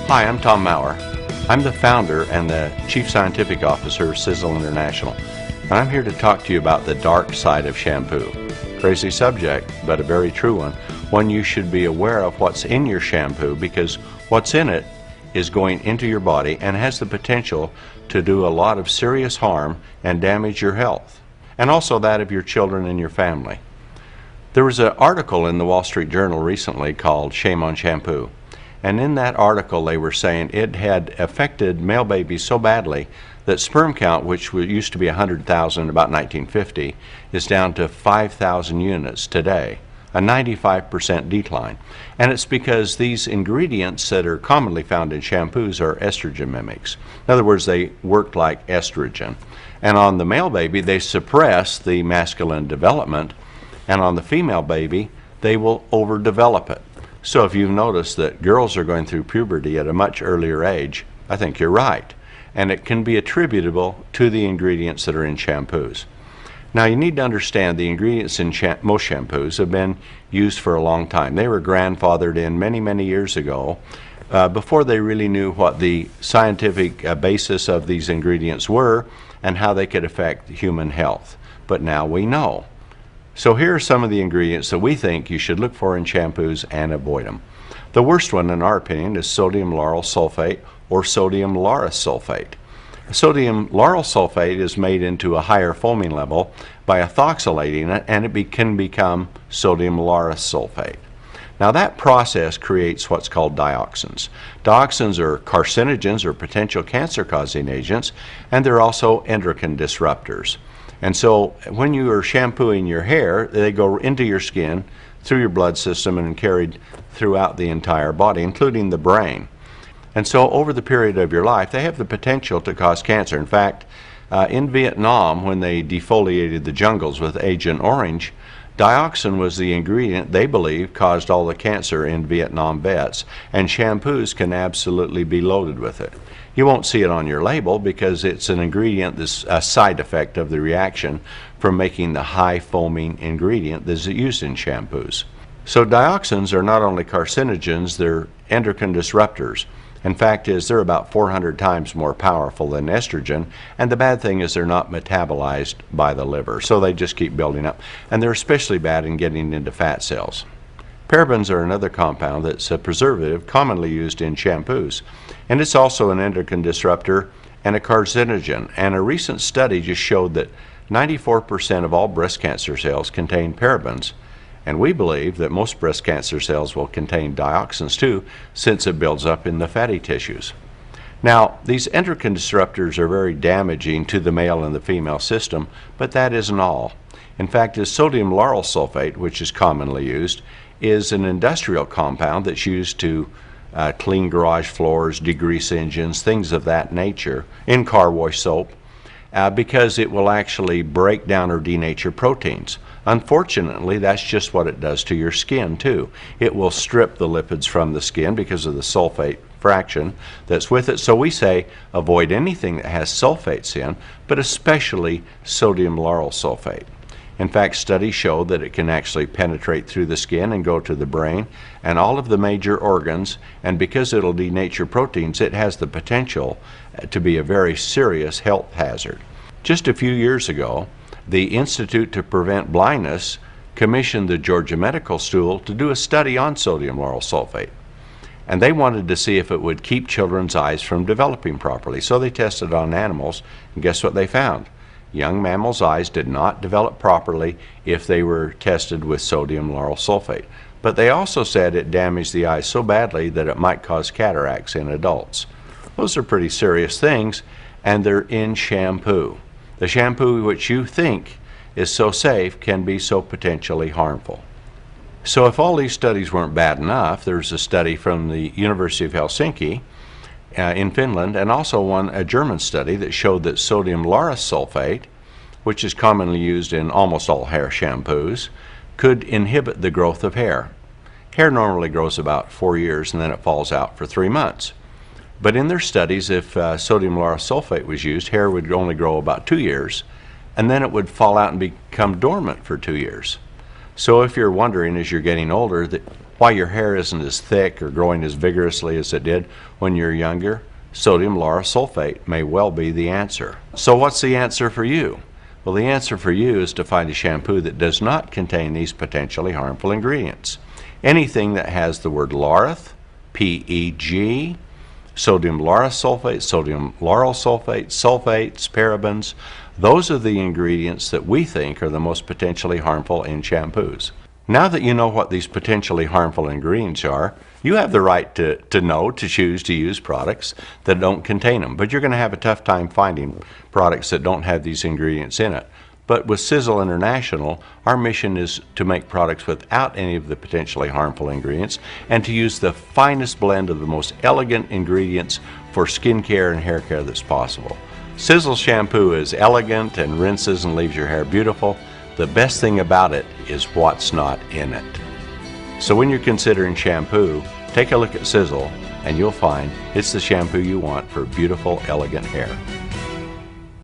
Hi, I'm Tom Maurer. I'm the founder and the Chief Scientific Officer of Sizzle International, and I'm here to talk to you about the dark side of shampoo. Crazy subject, but a very true one you should be aware of what's in your shampoo, because what's in it is going into your body and has the potential to do a lot of serious harm and damage your health, and also that of your children and your family. There was an article in the Wall Street Journal recently called Shame on Shampoo. And in that article they were saying it had affected male babies so badly that sperm count, which used to be 100,000 about 1950, is down to 5,000 units today, a 95% decline. And it's because these ingredients that are commonly found in shampoos are estrogen mimics. In other words, they work like estrogen. And on the male baby, they suppress the masculine development, and on the female baby, they will overdevelop it. So if you've noticed that girls are going through puberty at a much earlier age, I think you're right. And it can be attributable to the ingredients that are in shampoos. Now you need to understand the ingredients in most shampoos have been used for a long time. They were grandfathered in many, many years ago before they really knew what the scientific basis of these ingredients were and how they could affect human health. But now we know. So here are some of the ingredients that we think you should look for in shampoos and avoid them. The worst one, in our opinion, is sodium lauryl sulfate or sodium lauryl sulfate. Sodium lauryl sulfate is made into a higher foaming level by ethoxylating it, and it can become sodium lauryl sulfate. Now that process creates what's called dioxins. Dioxins are carcinogens or potential cancer-causing agents, and they're also endocrine disruptors. And so when you are shampooing your hair, they go into your skin, through your blood system, and carried throughout the entire body, including the brain. And so over the period of your life, they have the potential to cause cancer. In fact, in Vietnam, when they defoliated the jungles with Agent Orange, dioxin was the ingredient they believe caused all the cancer in Vietnam vets, and shampoos can absolutely be loaded with it. You won't see it on your label because it's an ingredient that's a side effect of the reaction from making the high foaming ingredient that's used in shampoos. So dioxins are not only carcinogens, they're endocrine disruptors. In fact they're about 400 times more powerful than estrogen, and the bad thing is they're not metabolized by the liver, so they just keep building up. And they're especially bad in getting into fat cells. Parabens are another compound that's a preservative commonly used in shampoos, and it's also an endocrine disruptor and a carcinogen. And a recent study just showed that 94% of all breast cancer cells contain parabens, and we believe that most breast cancer cells will contain dioxins too, since it builds up in the fatty tissues. Now, these endocrine disruptors are very damaging to the male and the female system, but that isn't all. In fact, the sodium lauryl sulfate, which is commonly used, is an industrial compound that's used to clean garage floors, degrease engines, things of that nature, in car wash soap, because it will actually break down or denature proteins. Unfortunately, that's just what it does to your skin too. It will strip the lipids from the skin because of the sulfate fraction that's with it. So we say avoid anything that has sulfates in, but especially sodium lauryl sulfate. In fact, studies show that it can actually penetrate through the skin and go to the brain and all of the major organs, and because it'll denature proteins, it has the potential to be a very serious health hazard. Just a few years ago, the Institute to Prevent Blindness commissioned the Georgia Medical School to do a study on sodium lauryl sulfate. And they wanted to see if it would keep children's eyes from developing properly. So they tested on animals, and guess what they found? Young mammals' eyes did not develop properly if they were tested with sodium lauryl sulfate. But they also said it damaged the eyes so badly that it might cause cataracts in adults. Those are pretty serious things, and they're in shampoo. The shampoo which you think is so safe can be so potentially harmful. So if all these studies weren't bad enough, there's a study from the University of Helsinki in Finland, and also a German study that showed that sodium lauryl sulfate, which is commonly used in almost all hair shampoos, could inhibit the growth of hair. Hair normally grows about 4 years and then it falls out for 3 months. But in their studies, if sodium lauryl sulfate was used, hair would only grow about 2 years, and then it would fall out and become dormant for 2 years. So if you're wondering as you're getting older, why your hair isn't as thick or growing as vigorously as it did when you're younger, sodium lauryl sulfate may well be the answer. So what's the answer for you? Well, the answer for you is to find a shampoo that does not contain these potentially harmful ingredients. Anything that has the word laureth, PEG, sodium lauryl sulfate, sulfates, parabens, those are the ingredients that we think are the most potentially harmful in shampoos. Now that you know what these potentially harmful ingredients are, you have the right to choose to use products that don't contain them. But you're going to have a tough time finding products that don't have these ingredients in it. But with Sizzle International, our mission is to make products without any of the potentially harmful ingredients and to use the finest blend of the most elegant ingredients for skincare and hair care that's possible. Sizzle shampoo is elegant and rinses and leaves your hair beautiful. The best thing about it is what's not in it. So when you're considering shampoo, take a look at Sizzle and you'll find it's the shampoo you want for beautiful, elegant hair.